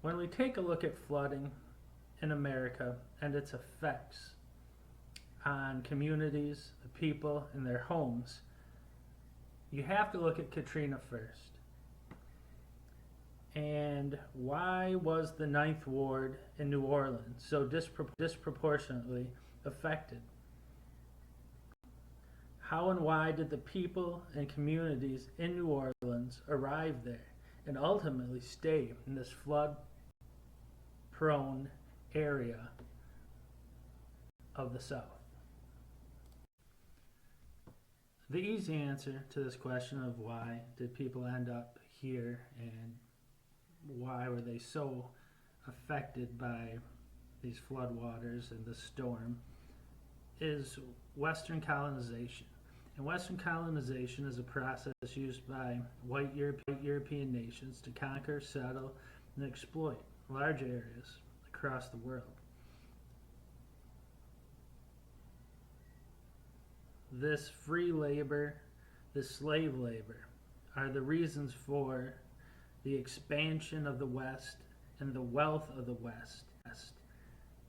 When we take a look at flooding in America and its effects on communities, the people, and their homes, you have to look at Katrina first. And why was the Ninth Ward in New Orleans so disproportionately affected? How and why did the people and communities in New Orleans arrive there and ultimately stay in this flood-prone area of the South? The easy answer to this question of why did people end up here and why were they so affected by these floodwaters and the storm is Western colonization. And Western colonization is a process used by white European nations to conquer, settle, and exploit large areas across the world. This free labor, this slave labor, are the reasons for the expansion of the West and the wealth of the West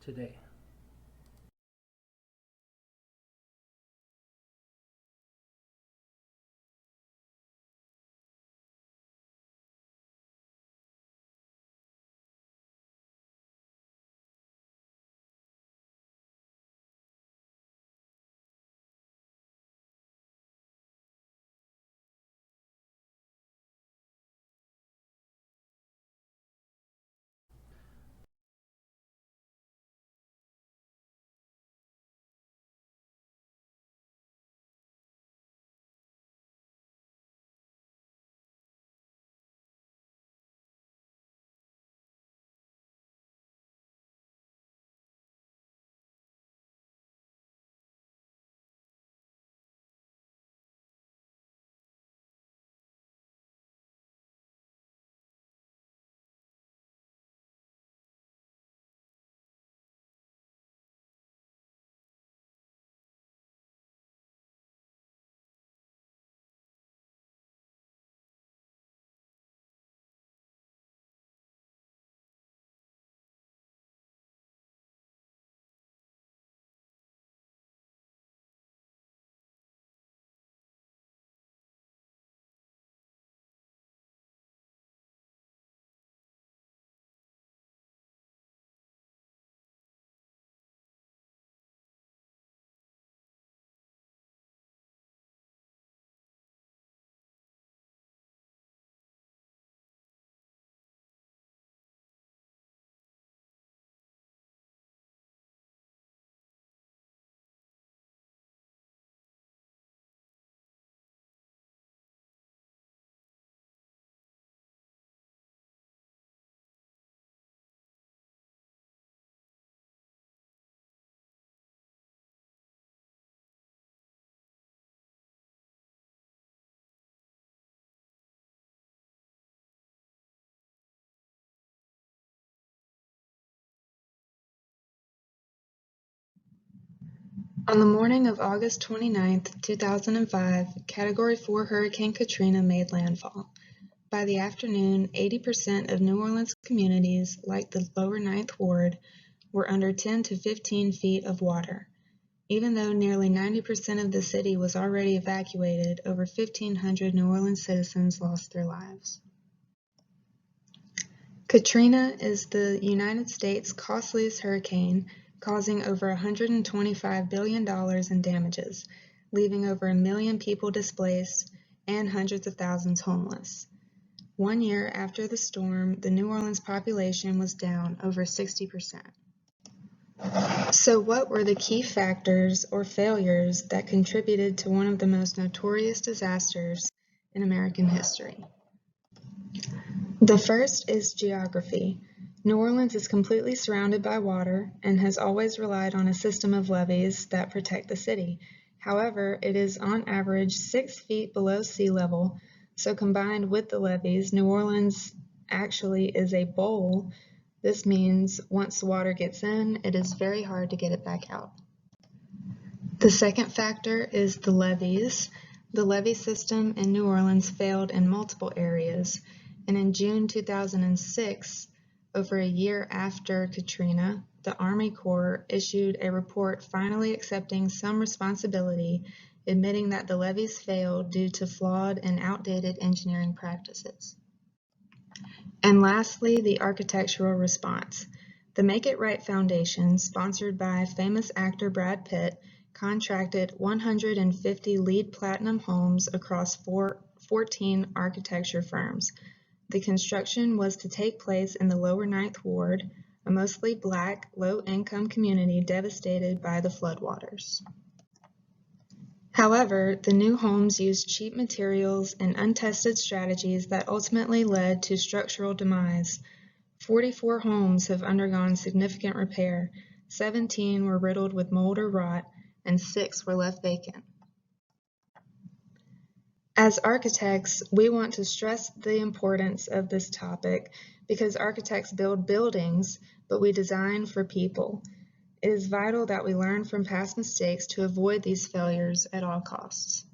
today. On the morning of August 29, 2005, Category 4 Hurricane Katrina made landfall. By the afternoon, 80% of New Orleans communities, like the lower Ninth Ward, were under 10 to 15 feet of water. Even though nearly 90% of the city was already evacuated, over 1,500 New Orleans citizens lost their lives. Katrina is the United States' costliest hurricane, causing over $125 billion in damages, leaving over 1 million people displaced and hundreds of thousands homeless. 1 year after the storm, the New Orleans population was down over 60%. So what were the key factors or failures that contributed to one of the most notorious disasters in American history? The first is geography. New Orleans is completely surrounded by water and has always relied on a system of levees that protect the city. However, it is on average 6 feet below sea level, so combined with the levees, New Orleans actually is a bowl. This means once the water gets in, it is very hard to get it back out. The second factor is the levees. The levee system in New Orleans failed in multiple areas, and in June 2006, over a year after Katrina, the Army Corps issued a report finally accepting some responsibility, admitting that the levees failed due to flawed and outdated engineering practices. And lastly, the architectural response. The Make It Right Foundation, sponsored by famous actor Brad Pitt, contracted 150 LEED Platinum homes across 14 architecture firms. The construction was to take place in the Lower Ninth Ward, a mostly Black, low-income community devastated by the floodwaters. However, the new homes used cheap materials and untested strategies that ultimately led to structural demise. 44 homes have undergone significant repair, 17 were riddled with mold or rot, and 6 were left vacant. As architects, we want to stress the importance of this topic because architects build buildings, but we design for people. It is vital that we learn from past mistakes to avoid these failures at all costs.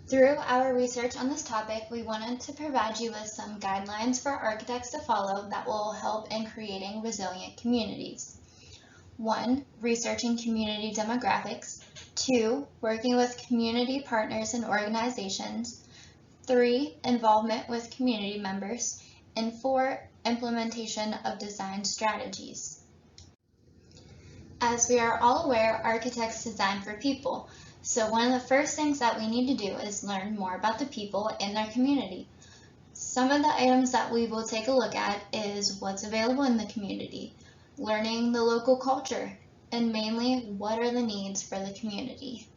Through our research on this topic, we wanted to provide you with some guidelines for architects to follow that will help in creating resilient communities. 1. Researching community demographics. 2. Working with community partners and organizations. 3. Involvement with community members. And 4. Implementation of design strategies. As we are all aware, architects design for people. So one of the first things that we need to do is learn more about the people in their community. Some of the items that we will take a look at is what's available in the community, learning the local culture, and mainly what are the needs for the community.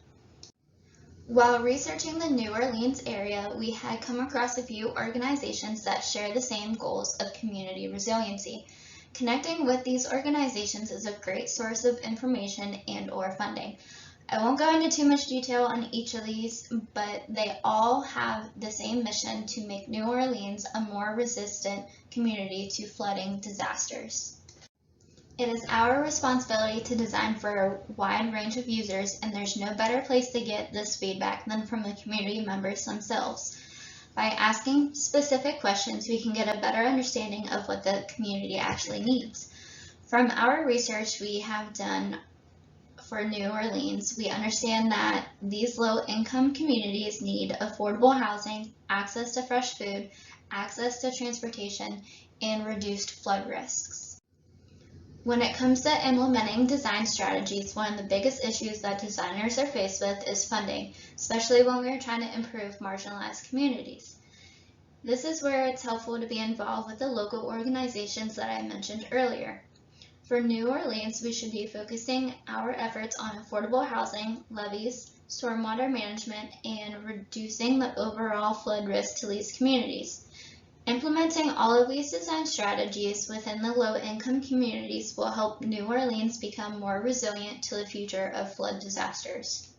While researching the New Orleans area, we had come across a few organizations that share the same goals of community resiliency. Connecting with these organizations is a great source of information and/or funding. I won't go into too much detail on each of these, but they all have the same mission to make New Orleans a more resistant community to flooding disasters. It is our responsibility to design for a wide range of users, and there's no better place to get this feedback than from the community members themselves. By asking specific questions, we can get a better understanding of what the community actually needs. From our research we have done for New Orleans, we understand that these low-income communities need affordable housing, access to fresh food, access to transportation, and reduced flood risks. When it comes to implementing design strategies, one of the biggest issues that designers are faced with is funding, especially when we are trying to improve marginalized communities. This is where it's helpful to be involved with the local organizations that I mentioned earlier. For New Orleans, we should be focusing our efforts on affordable housing, levees, stormwater management, and reducing the overall flood risk to these communities. Implementing all of these design strategies within the low-income communities will help New Orleans become more resilient to the future of flood disasters.